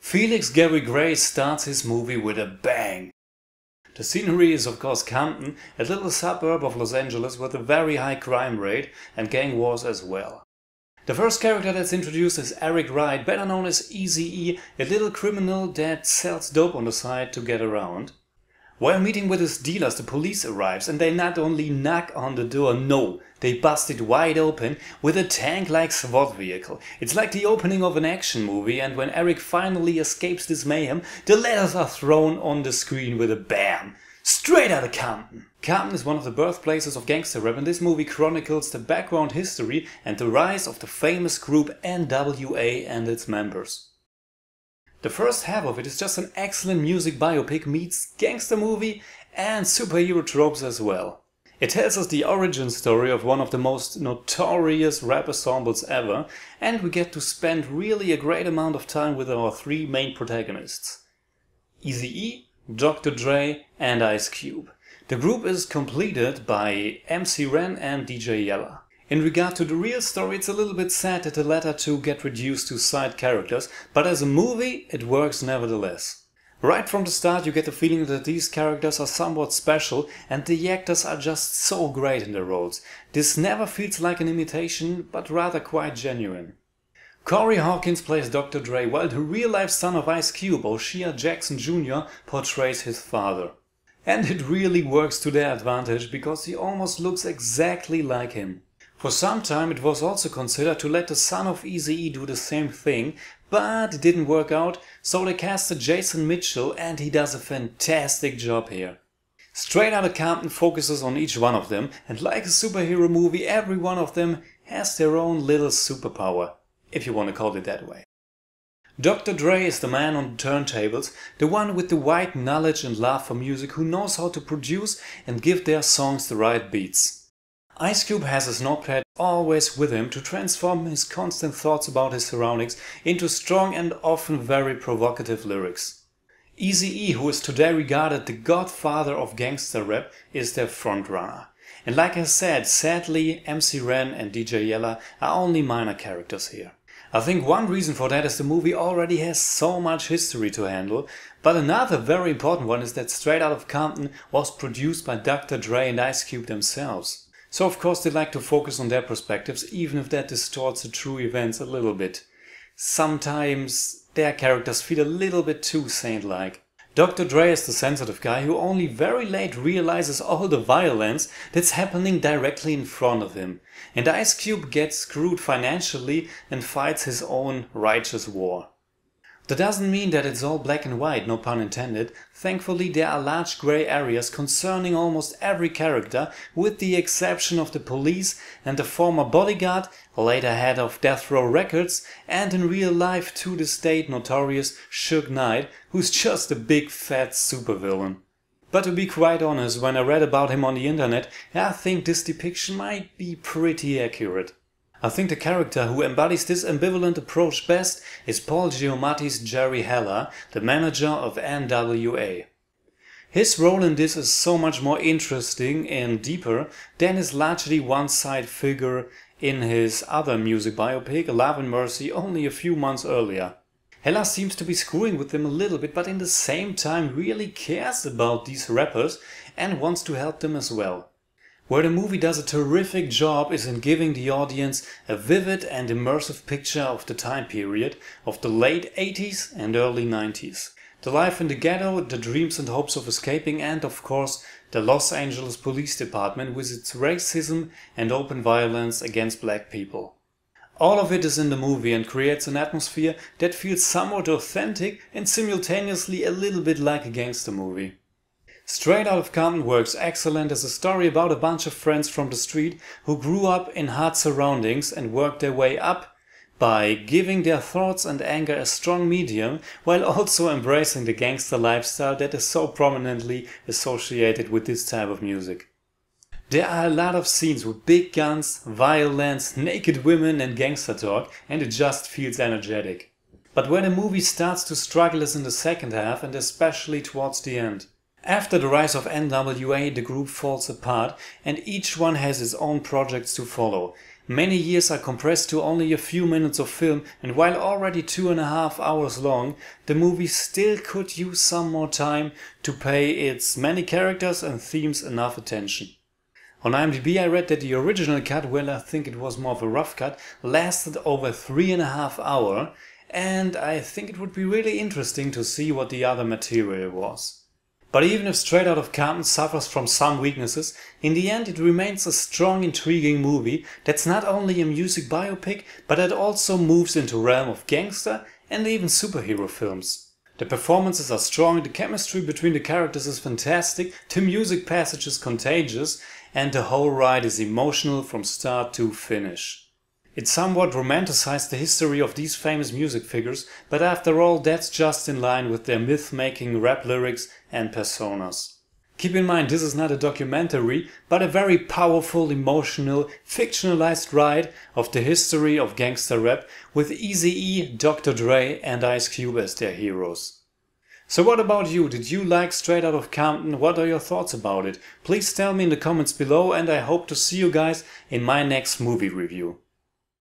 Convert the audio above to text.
Felix Gary Gray starts his movie with a bang. The scenery is of course Compton, a little suburb of Los Angeles with a very high crime rate and gang wars as well. The first character that's introduced is Eric Wright, better known as Eazy-e, a little criminal that sells dope on the side to get around. While meeting with his dealers, the police arrives and they not only knock on the door, no, they bust it wide open with a tank-like SWAT vehicle. It's like the opening of an action movie, and when Eric finally escapes this mayhem, the letters are thrown on the screen with a bam! Straight outta Compton! Compton is one of the birthplaces of gangster rap, and this movie chronicles the background history and the rise of the famous group NWA and its members. The first half of it is just an excellent music biopic meets gangster movie and superhero tropes as well. It tells us the origin story of one of the most notorious rap ensembles ever, and we get to spend really a great amount of time with our three main protagonists: Eazy-e, Dr. Dre and Ice Cube. The group is completed by MC Ren and DJ Yella. In regard to the real story, it's a little bit sad that the latter two get reduced to side characters, but as a movie it works nevertheless. Right from the start you get the feeling that these characters are somewhat special and the actors are just so great in their roles. This never feels like an imitation, but rather quite genuine. Corey Hawkins plays Dr. Dre, while the real-life son of Ice Cube, O'Shea Jackson Jr., portrays his father. And it really works to their advantage because he almost looks exactly like him. For some time it was also considered to let the son of Eazy-e do the same thing, but it didn't work out, so they casted Jason Mitchell and he does a fantastic job here. Straight Outta Compton focuses on each one of them, and like a superhero movie, every one of them has their own little superpower, if you want to call it that way. Dr. Dre is the man on the turntables, the one with the wide knowledge and love for music, who knows how to produce and give their songs the right beats. Ice Cube has his notepad always with him to transform his constant thoughts about his surroundings into strong and often very provocative lyrics. Eazy-e, who is today regarded the godfather of gangster rap, is their frontrunner. And like I said, sadly MC Ren and DJ Yella are only minor characters here. I think one reason for that is the movie already has so much history to handle, but another very important one is that Straight Outta Compton was produced by Dr. Dre and Ice Cube themselves. So of course they like to focus on their perspectives, even if that distorts the true events a little bit. Sometimes their characters feel a little bit too saint-like. Dr. Dre is the sensitive guy who only very late realizes all the violence that's happening directly in front of him. And Ice Cube gets screwed financially and fights his own righteous war. That doesn't mean that it's all black and white, no pun intended. Thankfully there are large grey areas concerning almost every character, with the exception of the police and the former bodyguard, later head of Death Row Records, and in real life to this date notorious Suge Knight, who's just a big fat supervillain. But to be quite honest, when I read about him on the internet, I think this depiction might be pretty accurate. I think the character who embodies this ambivalent approach best is Paul Giamatti's Jerry Heller, the manager of NWA. His role in this is so much more interesting and deeper than his largely one-side figure in his other music biopic, Love and Mercy, only a few months earlier. Heller seems to be screwing with them a little bit, but in the same time really cares about these rappers and wants to help them as well. Where the movie does a terrific job is in giving the audience a vivid and immersive picture of the time period of the late 80s and early 90s. The life in the ghetto, the dreams and hopes of escaping, and of course the Los Angeles Police Department with its racism and open violence against black people. All of it is in the movie and creates an atmosphere that feels somewhat authentic and simultaneously a little bit like a gangster movie. Straight Outta Compton works excellent as a story about a bunch of friends from the street who grew up in hard surroundings and worked their way up by giving their thoughts and anger a strong medium, while also embracing the gangster lifestyle that is so prominently associated with this type of music. There are a lot of scenes with big guns, violence, naked women and gangster talk, and it just feels energetic. But where the movie starts to struggle is in the second half, and especially towards the end. After the rise of NWA, the group falls apart and each one has its own projects to follow. Many years are compressed to only a few minutes of film, and while already 2.5 hours long, the movie still could use some more time to pay its many characters and themes enough attention. On IMDb I read that the original cut, well, I think it was more of a rough cut, lasted over 3.5 hours, and I think it would be really interesting to see what the other material was. But even if Straight Outta Compton suffers from some weaknesses, in the end it remains a strong, intriguing movie that's not only a music biopic, but that also moves into realm of gangster and even superhero films. The performances are strong, the chemistry between the characters is fantastic, the music passage is contagious, and the whole ride is emotional from start to finish. It somewhat romanticized the history of these famous music figures, but after all that's just in line with their myth-making rap lyrics and personas. Keep in mind this is not a documentary, but a very powerful, emotional, fictionalized ride of the history of gangster rap with Eazy-e, Dr. Dre and Ice Cube as their heroes. So what about you? Did you like Straight Outta Compton? What are your thoughts about it? Please tell me in the comments below, and I hope to see you guys in my next movie review.